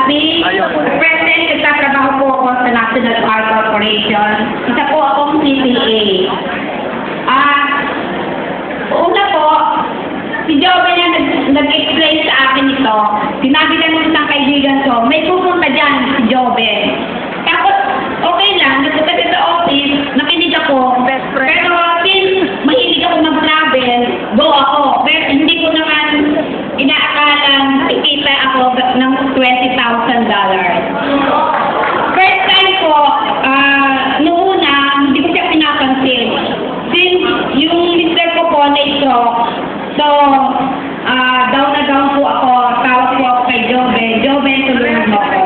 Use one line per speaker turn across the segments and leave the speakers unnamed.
office. Present, nagtatrabaho po ako sa National Art Corporation. Isa po akong CPA. Una po, si Joven na nag-explain sa akin ito. Sinabi lang ng isang kaibigan ko, may pupunta dyan si Joven. Tapos, okay lang, nagpunta sa office, nakinig ako. Pero since mahilig ako mag-travel, go ako. Pero hindi ko naman inaakalang ikita ako ng $20,000. First time ko, noong una, hindi ko siya pinapansin. Since yung mister ko po na-stroke, so, down na down po ako, tawag po ako kay Joven. Joven, tulungan mo ako.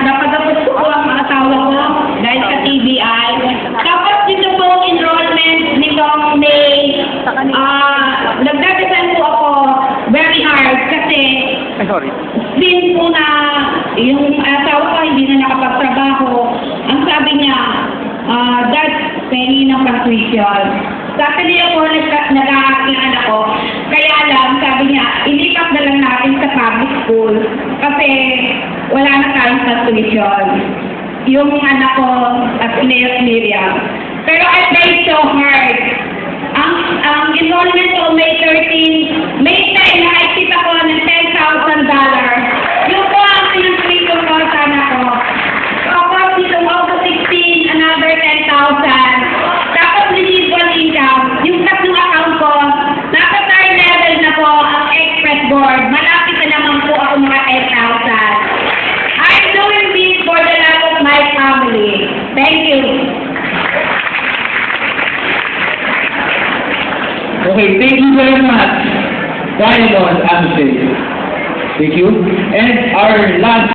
Napagapos ko po ang asawa ko dahil sa TBI. Tapos dito po enrollment nitong May, nagdadasal po ako very hard kasi since po na yung asawa ko hindi na nakapagtrabaho, ang sabi niya, Dad, pengi ng tuition. Sabi niya po, nag-aakihan ako. Kaya lang, sabi niya, ilipat na lang natin sa public school kasi wala na tayong tuition. Yung anak ko, at Miriam. Pero I tried so hard. Ang enrollment ko, May 13, May 10, nakikita ko ng $10,000. Yung po ang pinag-tuition ko sa anak ko. Tapos nitong August 16, another $10,000. Tapos residual income, yung tatlong account ko, nasa third level na po ang express board. Malapit na naman po ako mga $8,000. I'm doing this for the love of my family. Thank you.
Okay, thank you very much, Diamond Amsey. Thank you. And our last